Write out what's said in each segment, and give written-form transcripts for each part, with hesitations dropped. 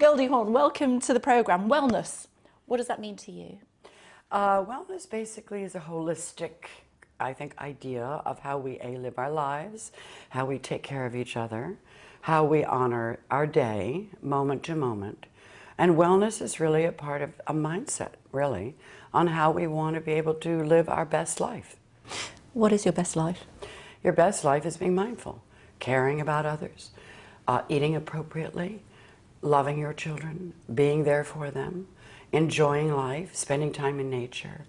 Goldie Hawn, welcome to the programme. Wellness, what does that mean to you? Wellness basically is a holistic, I think, idea of how we live our lives, how we take care of each other, how we honor our day, moment to moment. And wellness is really a part of a mindset, really, on how we want to be able to live our best life. What is your best life? Your best life is being mindful, caring about others, eating appropriately, loving your children, being there for them, enjoying life, spending time in nature,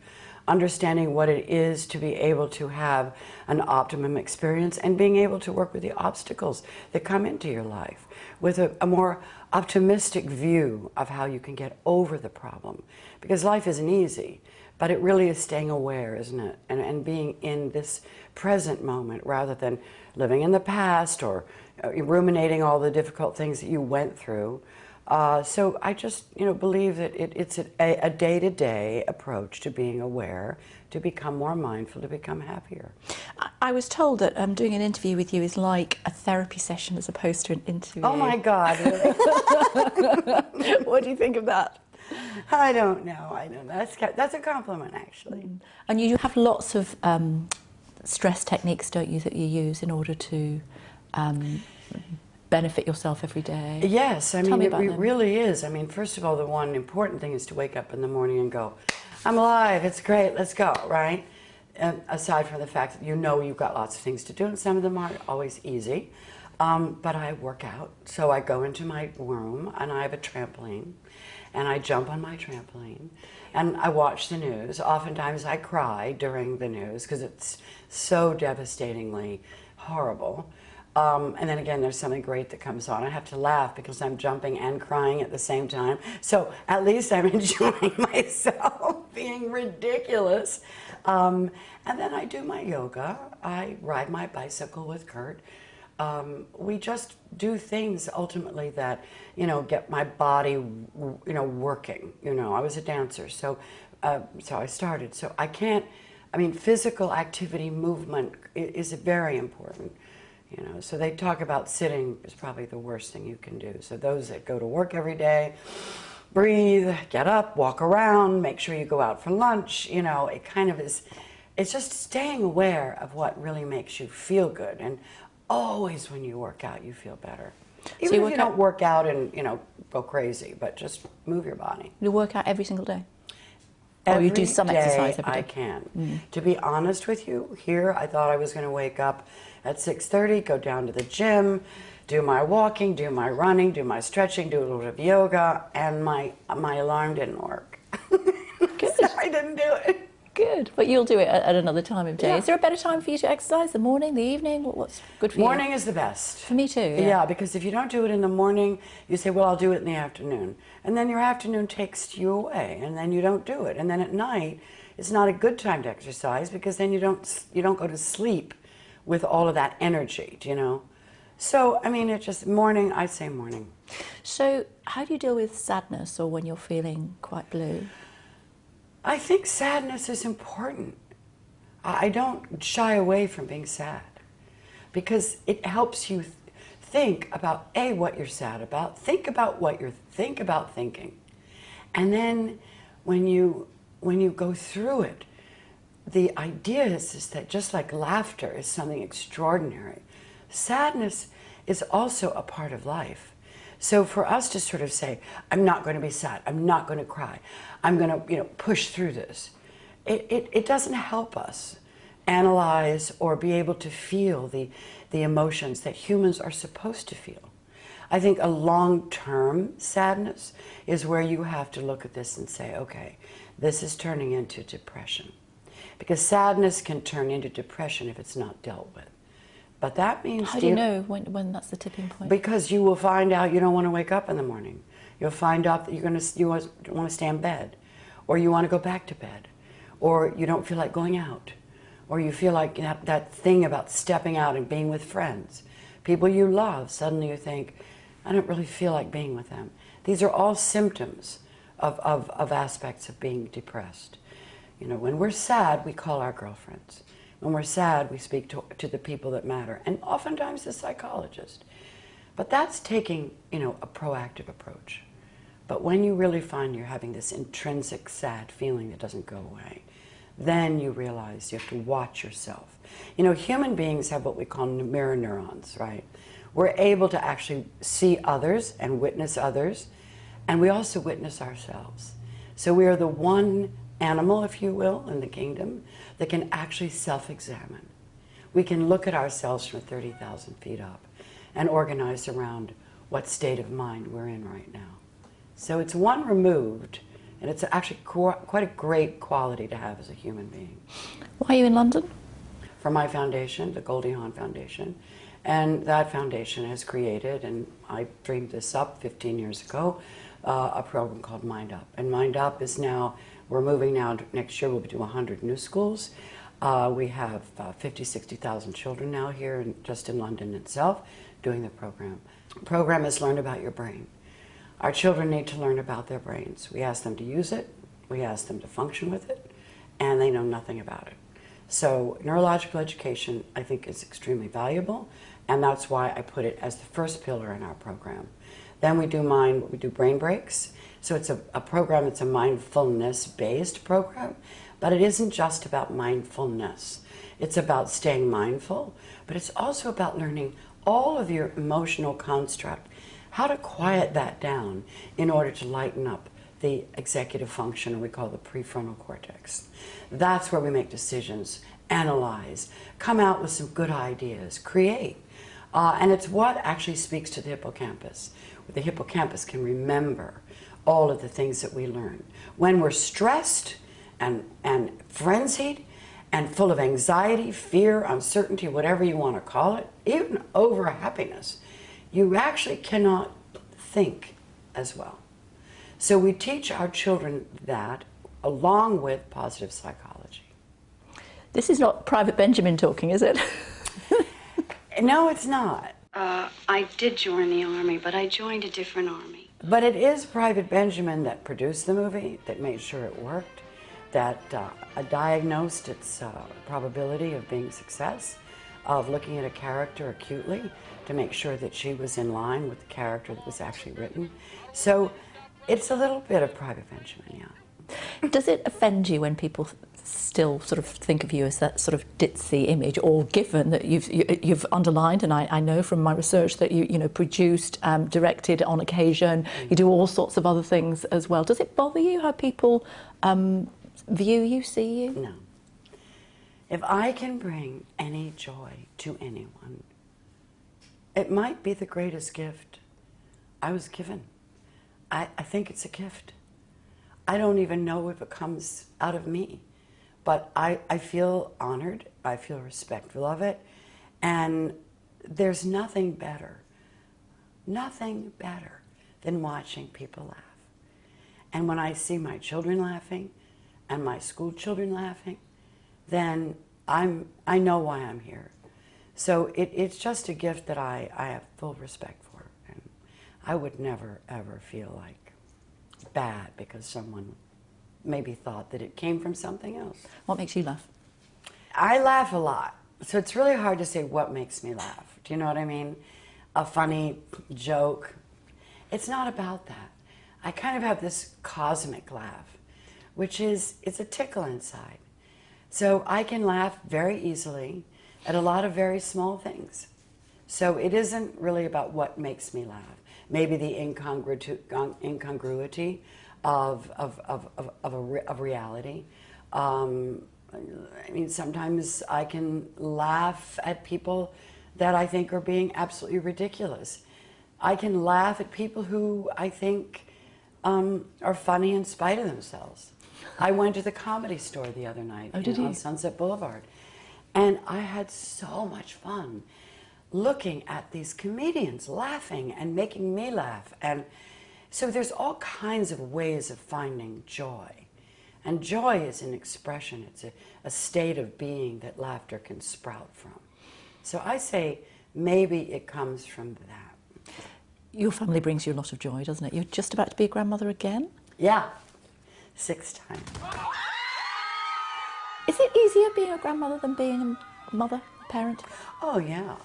understanding what it is to be able to have an optimum experience, and being able to work with the obstacles that come into your life with a more optimistic view of how you can get over the problem. Because life isn't easy, but it really is staying aware, isn't it? And being in this present moment rather than living in the past or ruminating all the difficult things that you went through. So I just, believe that it's a day-to-day approach to being aware, to become more mindful, to become happier. I was told that doing an interview with you is like a therapy session as opposed to an interview. Oh my God, really? What do you think of that? I don't know. That's a compliment, actually. And you have lots of stress techniques, don't you, that you use in order to benefit yourself every day? Yes, I mean, it them. really is. I mean, first of all, the one important thing is to wake up in the morning and go, I'm alive, it's great, let's go, right? And aside from the fact that you've got lots of things to do, and some of them aren't always easy, but I work out. So I go into my room, and I have a trampoline, and I jump on my trampoline, and I watch the news. Oftentimes I cry during the news because it's so devastatingly horrible. And then again, there's something great that comes on. I have to laugh because I'm jumping and crying at the same time. So at least I'm enjoying myself being ridiculous. And then I do my yoga. I ride my bicycle with Kurt. We just do things ultimately that, get my body, working. I was a dancer, so I started. So physical activity, movement is very important. So they talk about sitting is probably the worst thing you can do. So those that go to work every day, breathe, get up, walk around, make sure you go out for lunch, it kind of is, it's just staying aware of what really makes you feel good. And always when you work out, you feel better. Even if you don't work out and, go crazy, but just move your body. You work out every single day? Or you do some exercise every day? I can. To be honest with you, here I thought I was going to wake up at 6:30, go down to the gym, do my walking, do my running, do my stretching, do a little bit of yoga, and my alarm didn't work. Good. So I didn't do it. Good, but you'll do it at another time of day. Yeah. Is there a better time for you to exercise? The morning, the evening? What's good for you? Morning is the best. For me too, Yeah, because if you don't do it in the morning, you say, well, I'll do it in the afternoon. And then your afternoon takes you away, and then you don't do it. And then at night, it's not a good time to exercise because then you don't go to sleep with all of that energy, So, it's just morning, I'd say morning. So, how do you deal with sadness or when you're feeling quite blue? I think sadness is important. I don't shy away from being sad because it helps you think about, what you're sad about, think about thinking. And then when you go through it, the idea is that just like laughter is something extraordinary, sadness is also a part of life. So for us to sort of say, I'm not going to be sad, I'm not going to cry, I'm going to push through this, it doesn't help us analyze or be able to feel the emotions that humans are supposed to feel. I think a long-term sadness is where you have to look at this and say, okay, this is turning into depression. Because sadness can turn into depression if it's not dealt with. But that means... How do you know when that's the tipping point? Because you will find out you don't want to wake up in the morning. You'll find out that you want to stay in bed. Or you want to go back to bed. Or you don't feel like going out. Or you feel like that thing about stepping out and being with friends. People you love, suddenly you think, I don't really feel like being with them. These are all symptoms of aspects of being depressed. When we're sad, we call our girlfriends. When we're sad, we speak to the people that matter, and oftentimes the psychologist. But that's taking, a proactive approach. But when you really find you're having this intrinsic sad feeling that doesn't go away, then you realize you have to watch yourself. You know, human beings have what we call mirror neurons, right? We're able to actually see others and witness others, and we also witness ourselves. So we are the one animal, if you will, in the kingdom that can actually self-examine. We can look at ourselves from 30,000 feet up and organize around what state of mind we're in right now. So it's one removed, and it's actually quite a great quality to have as a human being. Why are you in London? For my foundation, the Goldie Hawn Foundation, and that foundation has created, and I dreamed this up 15 years ago, a program called Mind Up. And Mind Up is now, we're moving now, next year we'll do 100 new schools. We have 50, 60,000 children now here, just in London itself, doing the program. The program is Learn About Your Brain. Our children need to learn about their brains. We ask them to use it, we ask them to function with it, and they know nothing about it. So neurological education, I think, is extremely valuable, and that's why I put it as the first pillar in our program. Then we do brain breaks. So it's a program, it's a mindfulness-based program, but it isn't just about mindfulness. It's about staying mindful, but it's also about learning all of your emotional construct, how to quiet that down in order to lighten up the executive function, or we call the prefrontal cortex. That's where we make decisions, analyze, come out with some good ideas, create. And it's what actually speaks to the hippocampus. The hippocampus can remember all of the things that we learn. When we're stressed and frenzied and full of anxiety, fear, uncertainty, whatever you want to call it, even over happiness, you actually cannot think as well. So we teach our children that along with positive psychology. This is not Private Benjamin talking, is it? No, it's not. I did join the Army, but I joined a different Army. But it is Private Benjamin that produced the movie, that made sure it worked, that diagnosed its probability of being success, of looking at a character acutely to make sure that she was in line with the character that was actually written. So it's a little bit of Private Benjamin, yeah. Does it offend you when people still sort of think of you as that sort of ditzy image, or given that you've underlined, and I know from my research that you produced, directed on occasion, you do all sorts of other things as well. Does it bother you how people view you, see you? No. If I can bring any joy to anyone, it might be the greatest gift I was given. I think it's a gift. I don't even know if it comes out of me, but I feel honored, I feel respectful of it, and there's nothing better than watching people laugh. And when I see my children laughing and my school children laughing, then I know why I'm here. So it's just a gift that I have full respect for, and I would never ever feel like bad because someone maybe thought that it came from something else. What makes you laugh? I laugh a lot, so it's really hard to say what makes me laugh. Do you know what I mean? A funny joke. It's not about that. I kind of have this cosmic laugh, which is, it's a tickle inside. So I can laugh very easily at a lot of very small things. So it isn't really about what makes me laugh. Maybe the incongruity of reality. I mean, sometimes I can laugh at people that I think are being absolutely ridiculous. I can laugh at people who I think are funny in spite of themselves. I went to the Comedy Store the other night on Sunset Boulevard, and I had so much fun looking at these comedians laughing and making me laugh. And so there's all kinds of ways of finding joy. And joy is an expression. It's a state of being that laughter can sprout from. So I say maybe it comes from that. Your family brings you a lot of joy, doesn't it? You're just about to be a grandmother again? Yeah, 6 times. Is it easier being a grandmother than being a mother, a parent? Oh, yeah.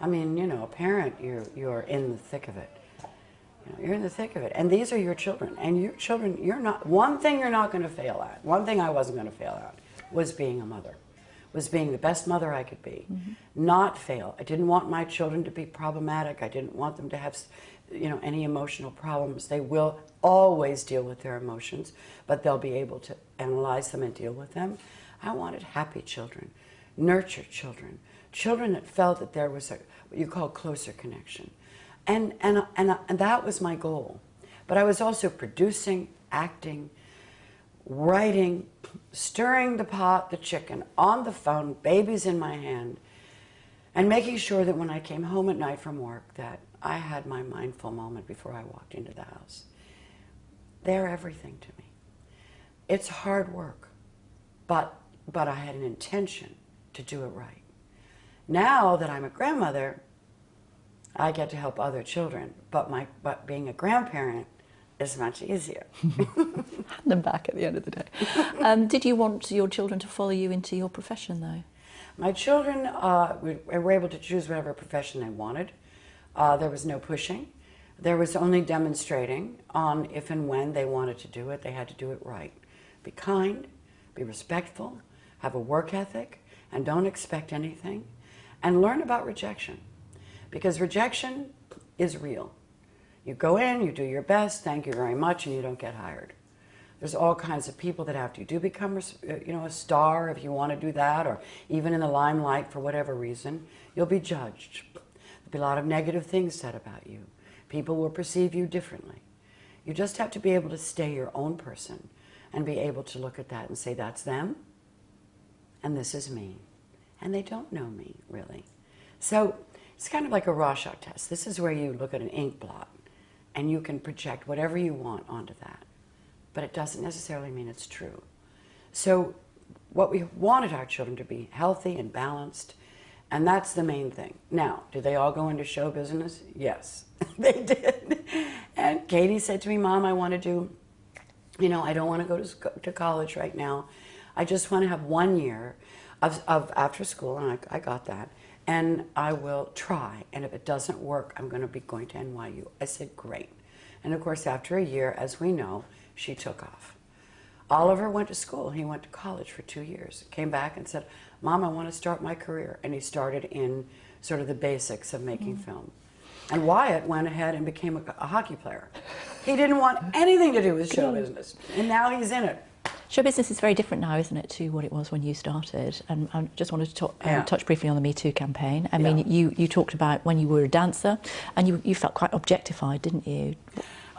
I mean, you know, a parent, you're in the thick of it. You know, you're in the thick of it. And these are your children. And your children, you're not, one thing you're not going to fail at, one thing I wasn't going to fail at, was being a mother. Was being the best mother I could be. Not fail. I didn't want my children to be problematic. I didn't want them to have, you know, any emotional problems. They will always deal with their emotions, but they'll be able to analyze them and deal with them. I wanted happy children, nurtured children, children that felt that there was a, what you call closer connection. And that was my goal. But I was also producing, acting, writing, stirring the pot, the chicken, on the phone, babies in my hand, and making sure that when I came home at night from work that I had my mindful moment before I walked into the house. They're everything to me. It's hard work, but I had an intention to do it right. Now that I'm a grandmother, I get to help other children, but being a grandparent is much easier. Hand them back at the end of the day. Did you want your children to follow you into your profession, though? My children were able to choose whatever profession they wanted. There was no pushing. There was only demonstrating on if and when they wanted to do it. They had to do it right. Be kind, be respectful, have a work ethic, and don't expect anything. And learn about rejection. Because rejection is real. You go in, you do your best, thank you very much, and you don't get hired. There's all kinds of people that have to. You do become, you know, a star if you want to do that, or even in the limelight for whatever reason. You'll be judged. There'll be a lot of negative things said about you. People will perceive you differently. You just have to be able to stay your own person and be able to look at that and say, that's them, and this is me. And they don't know me, really. So it's kind of like a Rorschach test. This is where you look at an ink blot, and you can project whatever you want onto that. But it doesn't necessarily mean it's true. So what we wanted our children to be healthy and balanced, and that's the main thing. Now, did they all go into show business? Yes, they did. And Katie said to me, Mom, I want to do, you know, I don't want to go to college right now. I just want to have 1 year of after school, and I got that. And I will try, and if it doesn't work, I'm going to be going to NYU. I said, great. And of course, after a year, as we know, she took off. Oliver went to school. He went to college for 2 years. Came back and said, Mom, I want to start my career. And he started in sort of the basics of making film. And Wyatt went ahead and became a hockey player. He didn't want anything to do with show business, and now he's in it. Show business is very different now, isn't it, to what it was when you started? And I just wanted to touch briefly on the Me Too campaign. I mean, you talked about when you were a dancer, and you felt quite objectified, didn't you?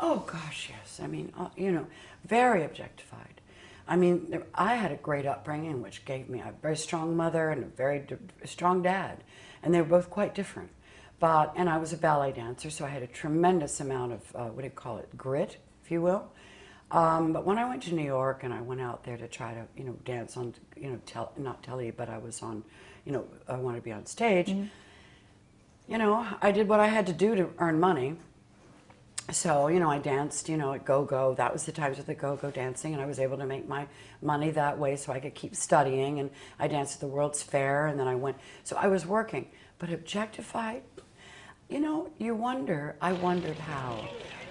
Oh, gosh, yes. I mean, you know, very objectified. I mean, I had a great upbringing, which gave me a very strong mother and a very strong dad. And they were both quite different. And I was a ballet dancer, so I had a tremendous amount of, what do you call it, grit, if you will. But when I went to New York and I went out there to try to, you know, dance on, you know, not telly, but I was on, you know, I wanted to be on stage, you know, I did what I had to do to earn money. So, you know, I danced, you know, at go-go. That was the times with the go-go dancing, and I was able to make my money that way so I could keep studying. And I danced at the World's Fair, and then I went. So I was working. But objectified, you know, I wondered how,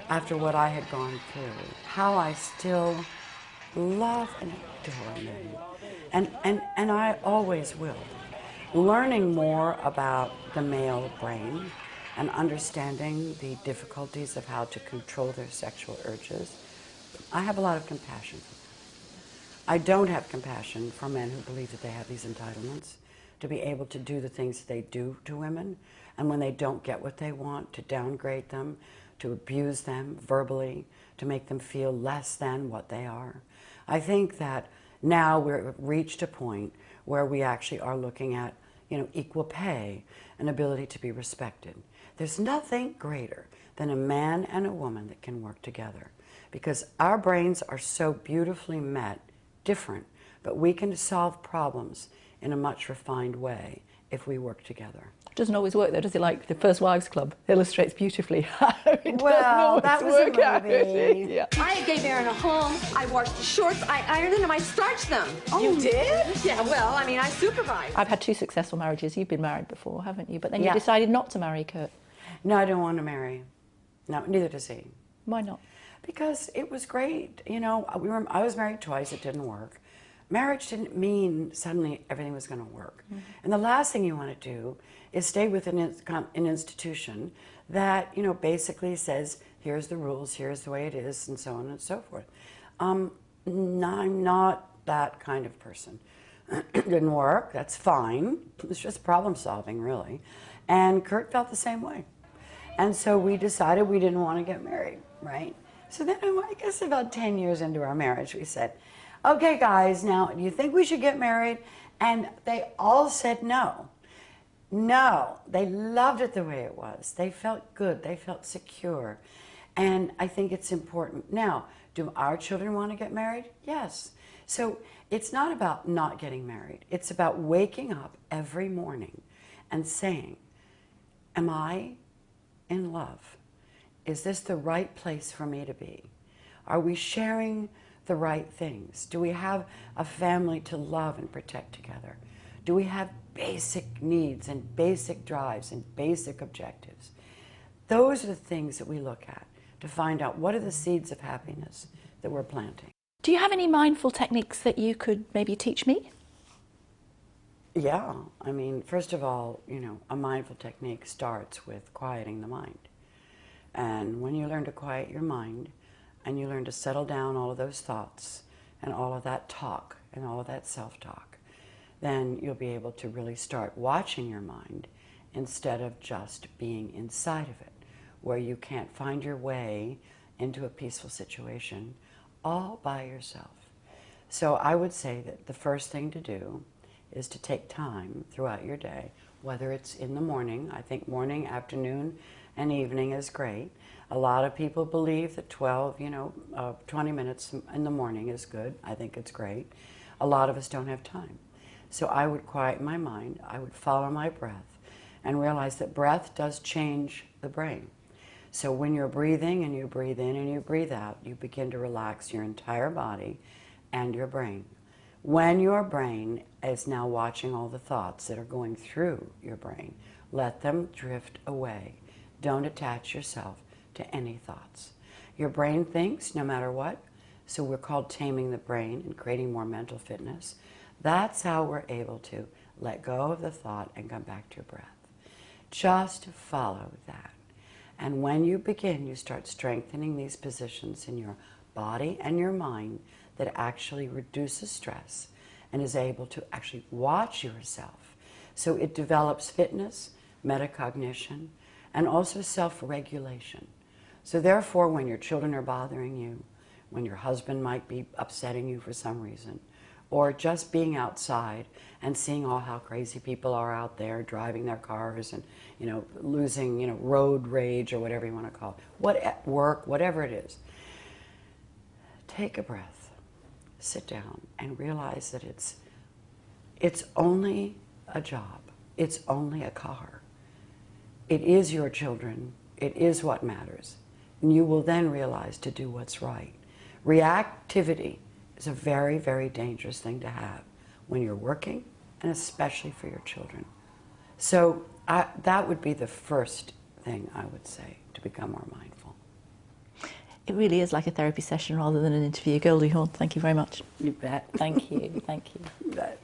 after what I had gone through, how I still love and adore men. And I always will. Learning more about the male brain and understanding the difficulties of how to control their sexual urges, I have a lot of compassion for them. I don't have compassion for men who believe that they have these entitlements to be able to do the things that they do to women, and when they don't get what they want, to downgrade them, to abuse them verbally, to make them feel less than what they are. I think that now we've reached a point where we actually are looking at, you know, equal pay and ability to be respected. There's nothing greater than a man and a woman that can work together, because our brains are so beautifully different, but we can solve problems in a much refined way if we work together. It doesn't always work though, does it? Like the First Wives Club illustrates beautifully how it well, doesn't that was work a out. movie. Yeah. I gave Aaron a home. I washed the shorts. I ironed them. I starched them. Oh, you did? Yeah, well, I mean, I supervised. I've had 2 successful marriages. You've been married before, haven't you? But then Yeah. you decided not to marry Kurt. No, I don't want to marry. No, neither does he. Why not? Because it was great. You know, I was married twice. It didn't work. Marriage didn't mean suddenly everything was going to work. And the last thing you want to do is stay with an institution that, you know, basically says, here's the rules, here's the way it is, and so on and so forth. I'm not that kind of person. It didn't work. That's fine. It's just problem solving, really. And Kurt felt the same way. And so we decided we didn't want to get married, right? So then, I guess about 10 years into our marriage, we said, okay, guys, now, do you think we should get married? And they all said no. No, they loved it the way it was. They felt good. They felt secure. And I think it's important. Now, do our children want to get married? Yes. So it's not about not getting married. It's about waking up every morning and saying, am I in love? Is this the right place for me to be? Are we sharing the right things? Do we have a family to love and protect together? Do we have basic needs and basic drives and basic objectives? Those are the things that we look at to find out what are the seeds of happiness that we're planting. Do you have any mindful techniques that you could maybe teach me? Yeah, I mean, first of all, you know, a mindful technique starts with quieting the mind. And when you learn to quiet your mind and you learn to settle down all of those thoughts and all of that talk and all of that self-talk, then you'll be able to really start watching your mind instead of just being inside of it, where you can't find your way into a peaceful situation all by yourself. So I would say that the first thing to do is to take time throughout your day, whether it's in the morning. I think morning, afternoon, and evening is great. A lot of people believe that 20 minutes in the morning is good. I think it's great. A lot of us don't have time. So I would quiet my mind, I would follow my breath, and realize that breath does change the brain. So when you're breathing and you breathe in and you breathe out, you begin to relax your entire body and your brain. When your brain is now watching all the thoughts that are going through your brain, let them drift away. Don't attach yourself to any thoughts. Your brain thinks no matter what, so we're called taming the brain and creating more mental fitness. That's how we're able to let go of the thought and come back to your breath. Just follow that. And when you begin, you start strengthening these positions in your body and your mind that actually reduces stress and is able to actually watch yourself. So it develops fitness, metacognition, and also self-regulation. So therefore, when your children are bothering you, when your husband might be upsetting you for some reason, or just being outside and seeing all how crazy people are out there driving their cars and, you know, losing, you know, road rage or whatever you want to call it, what at work, whatever it is, take a breath, sit down, and realize that it's only a job, it's only a car. It is your children, it is what matters, and you will then realize to do what's right. Reactivity is a very, very dangerous thing to have when you're working, and especially for your children. So that would be the first thing I would say to become more mindful. It really is like a therapy session rather than an interview. Goldie Hawn, thank you very much. You bet. Thank you, thank you. You bet.